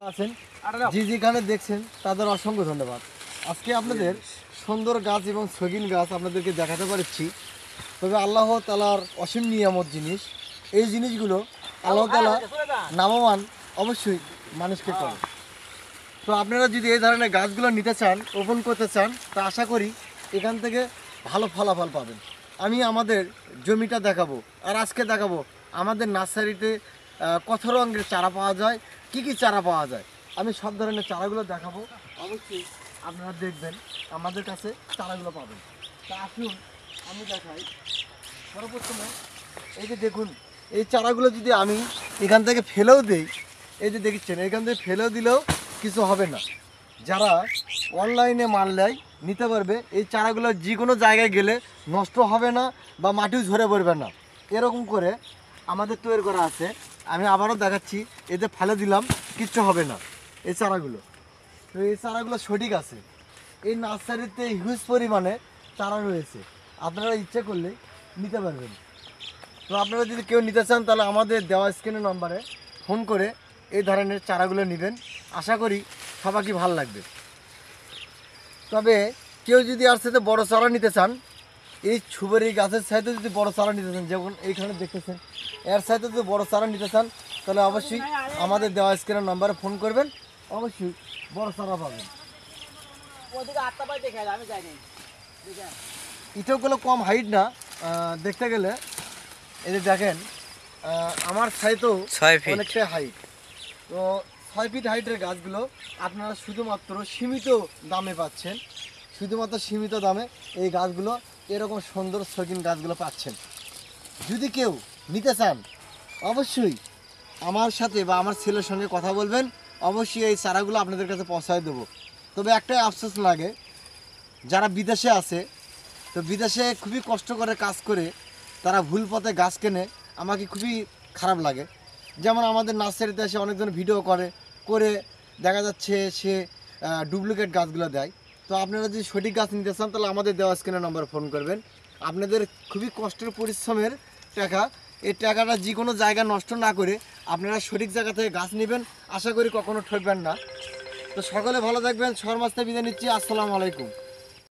আছেন যেখানে দেখছেন তাদের অসংখ্য ধন্যবাদ। আজকে আপনাদের সুন্দর গাছ এবং শৌখিন গাছ আপনাদেরকে দেখাতে পারছি। তবে আল্লাহ তাআলার অসীম নিয়ামত জিনিস, এই জিনিসগুলো আল্লাহ তাআলা নামমান অবশ্যই মানুষকে করে। তো আপনারা যদি এই ধরনের গাছগুলো নিতে চান, রোপণ করতে চান, তা আশা করি এখান থেকে ভালো ফলাফল পাবেন। আমি আমাদের জমিটা দেখাবো, আর আজকে দেখাবো আমাদের নার্সারিতে কত রঙের চারা পাওয়া যায়, কি কি চারা পাওয়া যায়। আমি সব ধরনের চারাগুলো দেখাবো, অবশ্যই আপনারা দেখবেন আমাদের কাছে চারাগুলো পাবেন। তা আসুন আমি দেখাই। সর্বপ্রথমে এই যে দেখুন, এই চারাগুলো যদি আমি এখান থেকে ফেলেও দিই, এই যে দেখছেন এখান থেকে ফেলেও দিলেও কিছু হবে না। যারা অনলাইনে মাল নেয় নিতে পারবে, এই চারাগুলো যে কোনো জায়গায় গেলে নষ্ট হবে না বা মাটিও ঝরে পড়বে না, এরকম করে আমাদের তৈরি করা আছে। আমি আবারও দেখাচ্ছি, এতে ফেলে দিলাম কিচ্ছু হবে না এই চারাগুলো। তো এই চারাগুলো সঠিক আছে। এই নার্সারিতে হিউজ পরিমাণে চারা রয়েছে, আপনারা ইচ্ছে করলে নিতে পারবেন। তো আপনারা যদি কেউ নিতে চান তাহলে আমাদের দেওয়া স্ক্রিনের নম্বরে ফোন করে এই ধরনের চারাগুলো নেবেন। আশা করি সবাইকে ভালো লাগবে। তবে কেউ যদি আর সাথে বড় চারা নিতে চান, এই সুপারি গাছের সাথে যদি বড় চারা নিতে চান, যেমন এইখানে দেখতেছেন এর সাথে যদি বড় চারা নিতে চান তাহলে অবশ্যই আমাদের দেওয়া স্ক্রিনের নম্বরে ফোন করবেন, অবশ্যই বড় চারা পাবেন। ইটোগুলো কম হাইট না, দেখতে গেলে এই যে দেখেন আমার সাইতেও অনেকটাই হাইট। তো 6 ফিট হাইটের গাছগুলো আপনারা শুধুমাত্র সীমিত দামে পাচ্ছেন। শুধুমাত্র সীমিত দামে এই গাছগুলো, এরকম সুন্দর শৌখিন গাছগুলো পাচ্ছেন। যদি কেউ নিতে চান অবশ্যই আমার সাথে বা আমার ছেলের সঙ্গে কথা বলবেন, অবশ্যই এই চারাগুলো আপনাদের কাছে পৌঁছায় দেবো। তবে একটাই আফসোস লাগে, যারা বিদেশে আছে, তো বিদেশে খুবই কষ্ট করে কাজ করে তারা ভুল পথে গাছ কেনে, আমাকে খুবই খারাপ লাগে। যেমন আমাদের নার্সারিতে এসে অনেকজন ভিডিও করে দেখা যাচ্ছে সে ডুপ্লিকেট গাছগুলো দেয়। তো আপনারা যদি সঠিক গাছ নিতে চান তাহলে আমাদের দেওয়া স্ক্রিনের নম্বরে ফোন করবেন। আপনাদের খুবই কষ্টের পরিশ্রমের টাকা, এই টাকাটা যে কোনো জায়গায় নষ্ট না করে আপনারা সঠিক জায়গা থেকে গাছ নেবেন, আশা করি কখনো ঠকবেন না। তো সকলে ভালো থাকবেন, সবার মাঝে বিদায় নিচ্ছি। আসসালামু আলাইকুম।